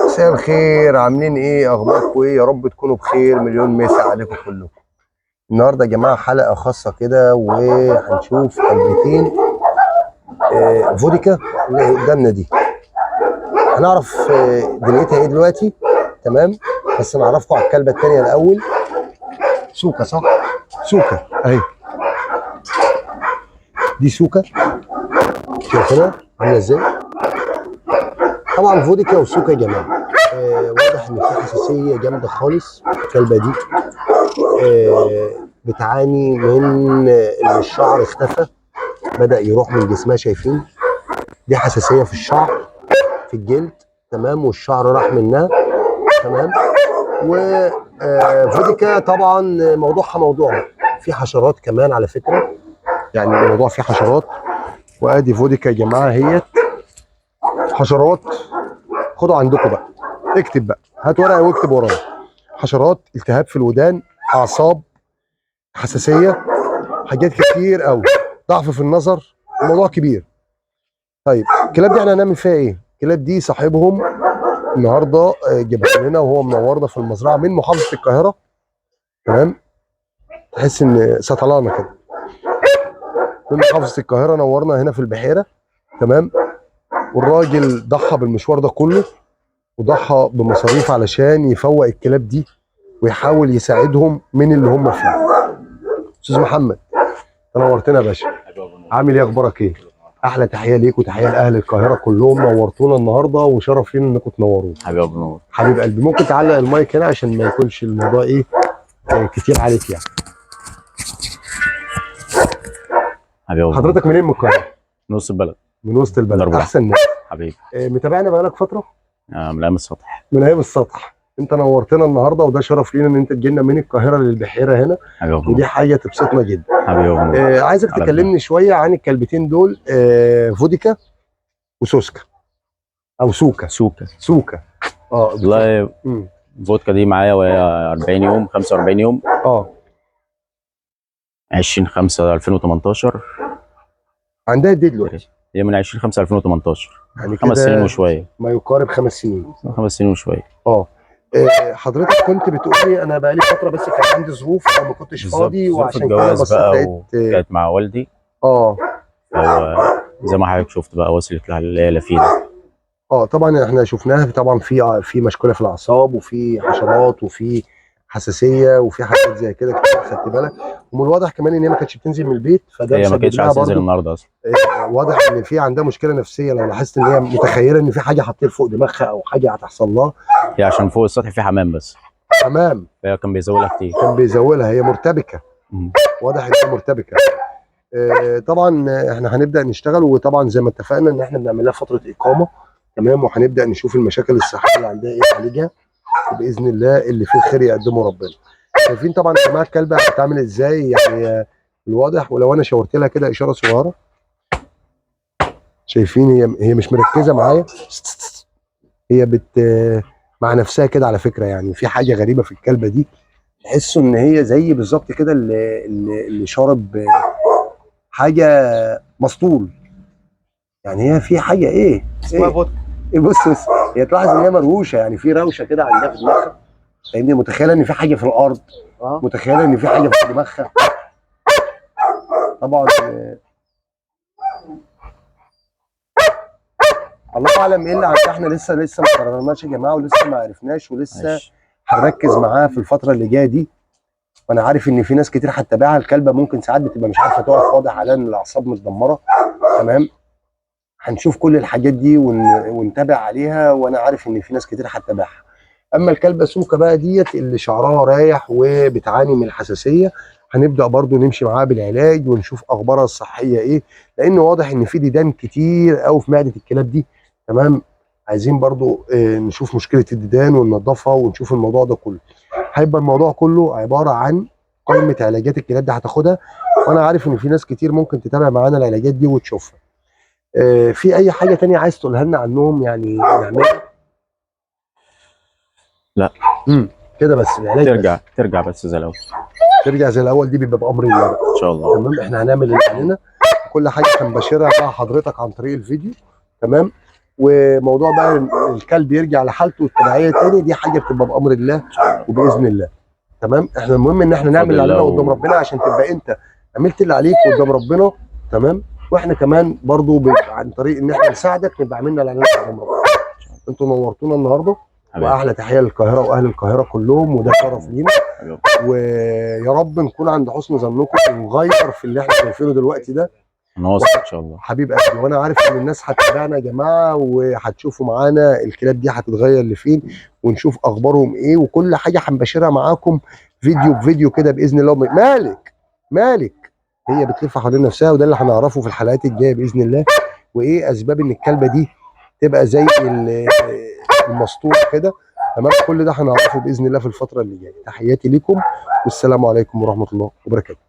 مساء الخير، عاملين ايه؟ اخباركم ايه؟ يا رب تكونوا بخير. مليون مسا عليكم كلكم. النهارده يا جماعه حلقه خاصه كده، وهنشوف كلبتين فوديكا اللي قدامنا دي. هنعرف دنيتها ايه دلوقتي، تمام؟ بس نعرفكم على الكلبه الثانيه الاول. سوكا، صح؟ سوكا اهي. دي سوكا، شايفينها عامله ازاي؟ طبعا فوديكا وسوكا يا جماعه واضح ان في حساسيه جامده خالص الكلبه دي. بتعاني من ان الشعر اختفى، بدأ يروح من جسمها. شايفين دي حساسية في الشعر، في الجلد، تمام؟ والشعر راح منها، تمام. وفوديكا طبعا موضوعها موضوع في حشرات كمان على فكرة، يعني الموضوع فيه حشرات. وادي فوديكا يا جماعة هي حشرات. خدوا عندكم بقى، اكتب بقى، هات ورقة واكتب ورايا. حشرات، التهاب في الودان، اعصاب، حساسية، حاجات كتير قوي، ضعف في النظر، الموضوع كبير. طيب الكلاب دي احنا هنعمل فيها ايه؟ الكلاب دي صاحبهم النهارده جابها لنا وهو منورنا في المزرعه من محافظه القاهره، تمام؟ تحس ان سطلانه كده من محافظه القاهره، نورنا هنا في البحيره، تمام. والراجل ضحى بالمشوار ده كله، وضحى بمصاريف علشان يفوق الكلاب دي ويحاول يساعدهم من اللي هم فيه. استاذ محمد، نورتنا يا باشا. عامل ايه؟ اخبارك ايه؟ احلى تحيه ليك وتحيه لاهل القاهره كلهم. نورتونا النهارده وشرف لينا انكم تنورونا. حبيب ابو نور. حبيب قلبي، ممكن تعلق المايك هنا عشان ما يكونش الموضوع ايه كتير عليك يعني. حبيب ابو نور. حضرتك منين من القاهره؟ من وسط البلد. من وسط البلد، احسن ناس. حبيبي. متابعنا بقالك فتره؟ من ايام السطح. من ايام السطح. انت نورتنا النهارده وده شرف لينا ان انت تجي لنا من القاهره للبحيره هنا. حبيب ابو نور. ودي حاجه تبسطنا جدا. حبيب ابو نور. عايزك تكلمني شويه عن الكلبتين دول، فوديكا وسوسكا او سوكا. سوكا والله الفودكا دي معايا وهي 40 يوم 45 يوم 20/5/2018. عندها قد ايه دلوقتي؟ هي من 20/5/2018، يعني 5 سنين وشويه. ما يقارب 5 سنين. 5 سنين وشويه. حضرتك كنت بتقولي انا بقالي فتره بس كان عندي ظروف او ما كنتش فاضي، وعشان كده بس بقى كانت مع والدي. هو زي ما حضرتك شفت بقى وصلت اللي هي فيه. طبعا احنا شفناها، طبعا في مشكله في الاعصاب، وفي حشرات، وفي حساسيه، وفي حاجات زي كده كتير، خدت بالك؟ ومن الواضح كمان ان هي ما كانتش بتنزل من البيت، فده هي ما كانتش عايزه تنزل النهارده اصلا. واضح ان في عندها مشكله نفسيه. لو لاحظت ان هي متخيله ان في حاجه حاطين فوق دماغها او حاجه هتحصل لها. هي عشان فوق السطح في حمام بس. حمام. هي كان بيزولها كتير. هي مرتبكه. واضح ان هي مرتبكه. طبعا احنا هنبدا نشتغل، وطبعا زي ما اتفقنا ان احنا بنعمل لها فتره اقامه، تمام. وهنبدا نشوف المشاكل الصحيه اللي عندها ايه نعالجها، وباذن الله اللي فيه الخير يقدمه ربنا. شايفين طبعا يا جماعه الكلبه هتعمل ازاي يعني الواضح. ولو انا شاورت لها كده اشاره صغيره، شايفين هي مش مركزه معايا، هي مع نفسها كده على فكره. يعني في حاجه غريبه في الكلبه دي، تحسوا ان هي زي بالظبط كده اللي شارب حاجه مسطول. يعني هي في حاجه ايه اسمها فودكا. بص هي تلاحظ ان هي مروشه، يعني في روشه كده عندها في دماغها، فاهمني؟ متخيله ان في حاجه في الارض، متخيله ان في حاجه في دماغها. طبعا الله اعلم ايه اللي عندها. احنا لسه ما قررناش يا جماعه، ولسه ما عرفناش، ولسه هنركز معاها في الفتره اللي جايه دي. وانا عارف ان في ناس كتير هتتابعها. الكلبه ممكن ساعات بتبقى مش عارفه تقف، واضح عليها ان الاعصاب متدمره، تمام. هنشوف كل الحاجات دي ونتابع عليها، وانا عارف ان في ناس كتير هتتابعها. اما الكلبه سوكا بقى ديت اللي شعرها رايح وبتعاني من الحساسيه، هنبدا برضو نمشي معاها بالعلاج ونشوف اخبارها الصحيه ايه، لان واضح ان في ديدان كتير قوي في معده الكلاب دي، تمام. عايزين برضو نشوف مشكله الديدان وننظفها ونشوف الموضوع ده كله. هيبقى الموضوع كله عباره عن قائمه علاجات الكلاب دي هتاخدها، وانا عارف ان في ناس كتير ممكن تتابع معانا العلاجات دي وتشوفها. في اي حاجه تانية عايز تقولها لنا عنهم يعني نعملها؟ لا. كده بس العلاج ترجع بس زي الاول. ترجع زي الاول، دي بيبقى بامر الله ان شاء الله. تمام. احنا هنعمل اللي علينا، كل حاجه هنبشرها مع حضرتك عن طريق الفيديو، تمام. وموضوع بقى الكلب يرجع لحالته الطبيعيه تاني دي حاجه بتبقى بامر الله وباذن الله. تمام. احنا المهم ان احنا نعمل اللي علينا قدام ربنا عشان تبقى انت عملت اللي عليك قدام ربنا. تمام. واحنا كمان برضو عن طريق ان احنا نساعدك نبقى عملنا اللي علينا قدام ربنا. انتوا نورتونا النهارده واحلى تحيه للقاهره واهل القاهره كلهم، وده شرف لينا. ويا رب نكون عند حسن ظنكم ونغير في اللي احنا شايفينه دلوقتي ده. نواصل ان شاء الله حبيب قلبي، وانا عارف ان الناس هتتابعنا يا جماعه وهتشوفوا معانا الكلاب دي هتتغير لفين، ونشوف اخبارهم ايه، وكل حاجه هنبشرها معاكم فيديو بفيديو كده باذن الله. مالك هي بتلف حوالين نفسها، وده اللي هنعرفه في الحلقات الجايه باذن الله. وايه اسباب ان الكلبه دي تبقى زي المسطول كده. تمام. كل ده هنعرفه باذن الله في الفتره اللي جايه. تحياتي ليكم والسلام عليكم ورحمه الله وبركاته.